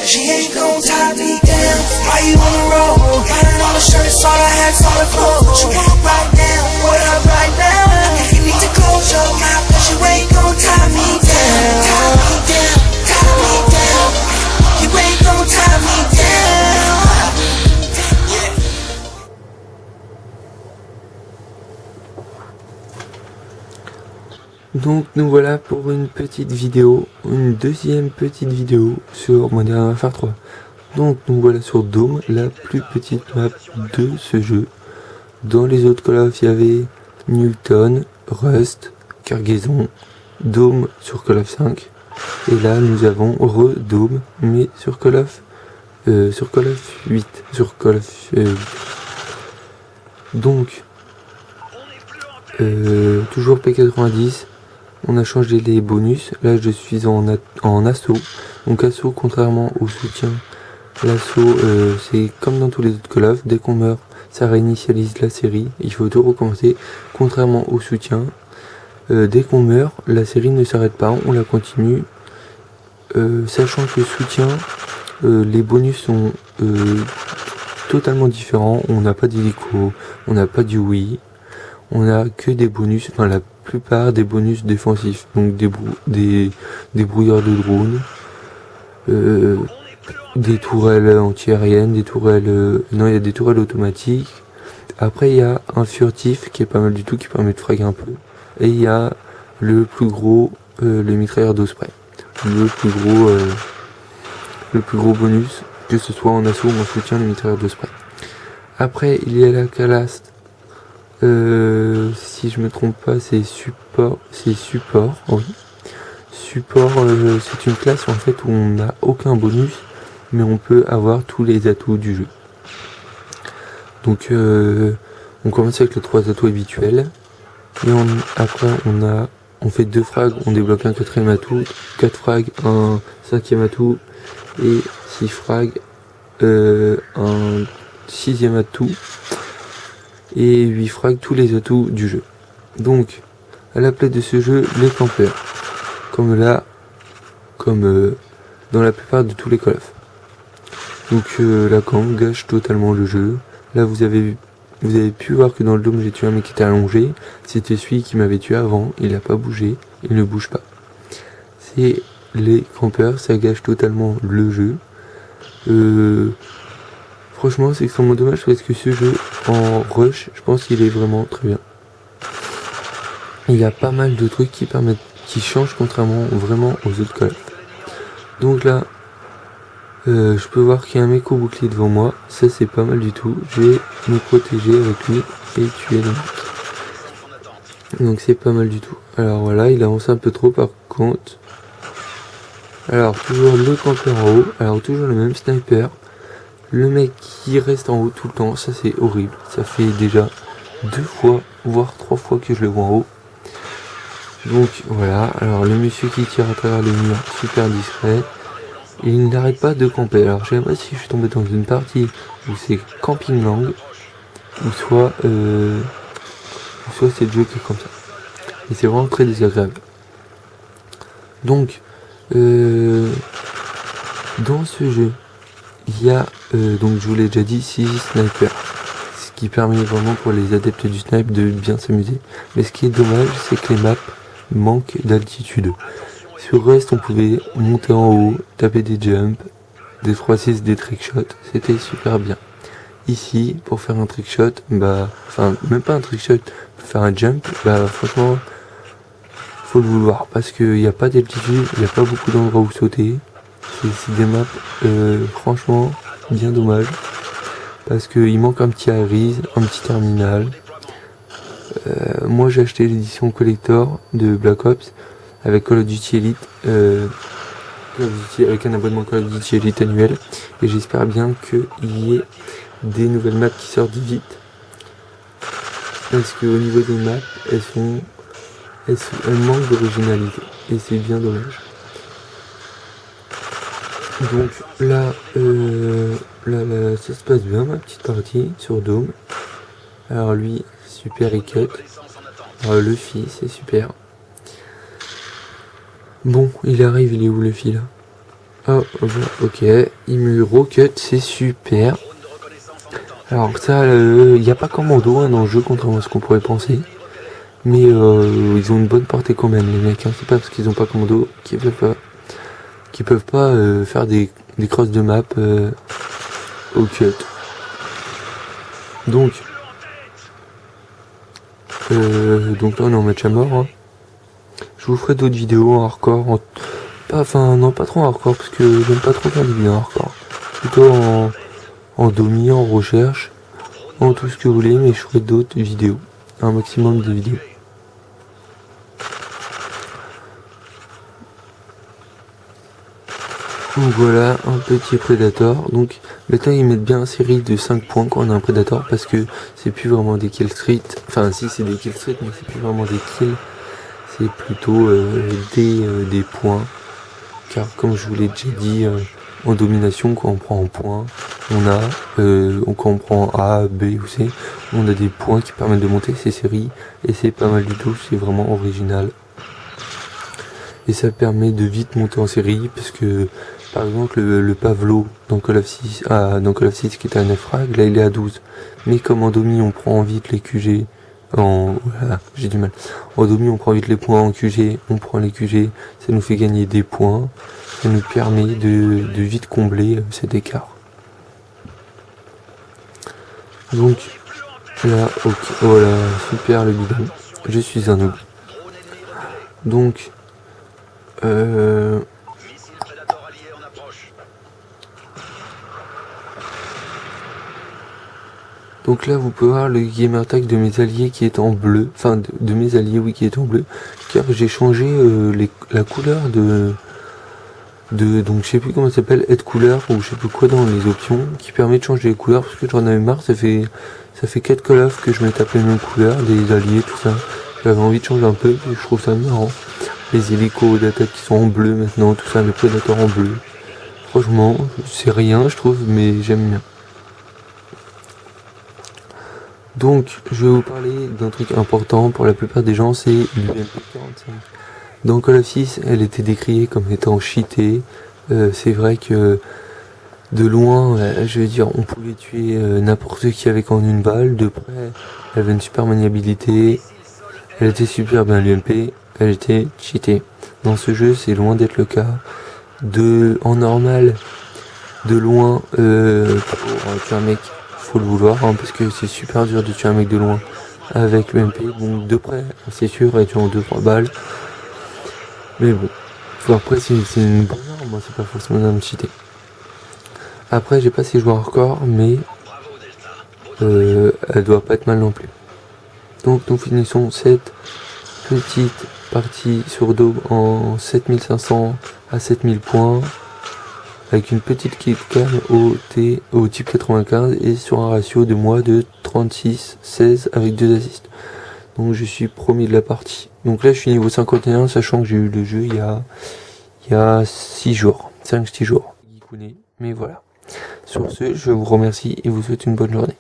She ain't gon' tie me down. Why you on the road? Counting all the shirts, all the hats, all the clothes. What you want right now? What up right now? You need to close your mouth, cause you ain't gon' tie me down. Tie me down, tie me down. You ain't gon' tie me down. Donc nous voilà pour une petite vidéo, une deuxième petite vidéo sur Modern Warfare 3. Donc nous voilà sur Dome, la plus petite map de ce jeu. Dans les autres Call of, il y avait Newton, Rust, Cargaison, Dome sur Call of 5. Et là nous avons Dome, mais sur Call of 8. Sur Call of 8. Donc toujours P90. On a changé les bonus. Là, je suis en assaut. Donc assaut, contrairement au soutien, l'assaut, c'est comme dans tous les autres Call of. Dès qu'on meurt, ça réinitialise la série. Il faut tout recommencer. Contrairement au soutien, dès qu'on meurt, la série ne s'arrête pas. On la continue. Sachant que le soutien, les bonus sont totalement différents. On n'a pas d'hélico, on n'a pas du oui. On a que des bonus, enfin la plupart des bonus défensifs, donc des brouilleurs de drones, des tourelles anti-aériennes, des tourelles, non, il y a des tourelles automatiques. Après il y a un furtif qui est pas mal du tout, qui permet de fraguer un peu. Et il y a le plus gros, le mitrailleur d'Osprey, le plus gros bonus, que ce soit en assaut ou en soutien, le mitrailleur d'Osprey. Après il y a la Calast. Si je me trompe pas, c'est support, oui. Support, c'est une classe en fait où on n'a aucun bonus, mais on peut avoir tous les atouts du jeu. Donc on commence avec les 3 atouts habituels, et après on fait 2 frags, on débloque un 4ème atout, 4 frags, un 5ème atout, et 6 frags, un 6ème atout, et 8 frags, tous les atouts du jeu. Donc à la place de ce jeu, les campeurs, comme dans la plupart de tous les Call of. Donc la camp gâche totalement le jeu. Là vous avez pu voir que dans le dôme j'ai tué un mec qui était allongé. C'était celui qui m'avait tué avant, il n'a pas bougé, il ne bouge pas. C'est les campeurs, ça gâche totalement le jeu. Franchement c'est extrêmement dommage parce que ce jeu en rush, je pense qu'il est vraiment très bien. Il y a pas mal de trucs qui changent contrairement vraiment aux autres Call of. Donc là, je peux voir qu'il y a un mec au bouclier devant moi, ça c'est pas mal du tout. Je vais me protéger avec lui et tuer le mec. Donc c'est pas mal du tout. Alors voilà, il avance un peu trop par contre. Alors toujours le campeur en haut, alors toujours le même sniper. Le mec qui reste en haut tout le temps, ça c'est horrible. Ça fait déjà 2 fois, voire 3 fois que je le vois en haut. Donc voilà, alors le monsieur qui tire à travers les murs, super discret. Il n'arrête pas de camper. Alors je sais pas si je suis tombé dans une partie où c'est camping lang, ou soit c'est le jeu qui est comme ça. Et c'est vraiment très désagréable. Donc dans ce jeu, il y a, donc je vous l'ai déjà dit, 6 snipers. Ce qui permet vraiment pour les adeptes du snipe de bien s'amuser. Mais ce qui est dommage, c'est que les maps manquent d'altitude. Sur Rust, on pouvait monter en haut, taper des jumps, des 3-6, des trickshots. C'était super bien. Ici, pour faire un trickshot, enfin, même pas un trickshot, pour faire un jump, franchement, faut le vouloir. Parce qu'il n'y a pas d'altitude, il n'y a pas beaucoup d'endroits où sauter. C'est des maps franchement bien dommage parce qu'il manque un petit Aries, un petit terminal. Moi j'ai acheté l'édition collector de Black Ops avec Call of Duty Elite, avec un abonnement Call of Duty Elite annuel, et j'espère bien qu'il y ait des nouvelles maps qui sortent vite parce qu'au niveau des maps elles manquent d'originalité et c'est bien dommage. Donc là, ça se passe bien ma petite partie sur Dome. Alors lui, super il cut. Alors Luffy, c'est super. Bon, il arrive, il est où Luffy là? Oh, ok, Imu Rocket, c'est super. Alors ça, il n'y a pas commando dans le jeu, contrairement à ce qu'on pourrait penser. Mais ils ont une bonne portée quand même, les mecs. Hein. C'est pas parce qu'ils ont pas commando qu'ils peuvent pas faire des crosses de map au cut. Donc là on est en match à mort. Hein. Je vous ferai d'autres vidéos en hardcore. Pas trop en hardcore parce que j'aime pas trop faire des vidéos en hardcore. Plutôt en domi, en recherche, en tout ce que vous voulez, mais je ferai d'autres vidéos. Un maximum de vidéos. Donc voilà, un petit Predator. Donc maintenant ils mettent bien une série de 5 points quand on a un Predator parce que c'est plus vraiment des kill street. Enfin si c'est des kill street mais c'est plus vraiment des kills. C'est plutôt des points. Car comme je vous l'ai déjà dit, en domination quand on prend en points, on a quand on prend A, B ou C, on a des points qui permettent de monter ces séries et c'est pas mal du tout, c'est vraiment original. Et ça permet de vite monter en série parce que par exemple le Pavlo dans Call of 6 qui était à 9 frags, là il est à 12. Mais comme en domi on prend vite les QG voilà, j'ai du mal. En domi on prend vite les points en QG, on prend les QG, ça nous fait gagner des points, ça nous permet de vite combler cet écart. Donc là, ok, voilà, super le bidon. Je suis un noob. Donc donc là vous pouvez voir le gamer tag de mes alliés qui est en bleu, enfin de mes alliés oui qui est en bleu, car j'ai changé la couleur donc je sais plus comment ça s'appelle, aide couleur ou je sais plus quoi dans les options qui permet de changer les couleurs parce que j'en avais marre, ça fait 4 Call of que je me tape les mêmes couleurs, des alliés tout ça, j'avais envie de changer un peu et je trouve ça marrant. Les hélicos d'attaque qui sont en bleu maintenant, tout ça, les prédateurs en bleu. Franchement, c'est rien je trouve, mais j'aime bien. Donc, je vais vous parler d'un truc important pour la plupart des gens, c'est l'UMP45. Dans Call of 6, elle était décriée comme étant cheatée. C'est vrai que de loin, je veux dire, on pouvait tuer n'importe qui avec en une balle. De près, elle avait une super maniabilité. Elle était super bien l'UMP. Elle était cheatée. Dans ce jeu, c'est loin d'être le cas. En normal, de loin, pour tuer un mec, faut le vouloir, hein, parce que c'est super dur de tuer un mec de loin avec l'UMP. Bon, de près, c'est sûr, et tu en 2-3 balles. Mais bon, après, c'est une bonne arme, moi, c'est pas forcément une arme cheatée. Après, j'ai pas ses joueurs hardcore, mais elle doit pas être mal non plus. Donc, nous finissons cette petite partie sur Daub en 7500 à 7000 points avec une petite killcam au type 95 et sur un ratio de moi de 36-16 avec 2 assists. Donc je suis premier de la partie. Donc là je suis niveau 51 sachant que j'ai eu le jeu il y a 6 jours, 5-6 jours. Mais voilà. Sur ce, je vous remercie et vous souhaite une bonne journée.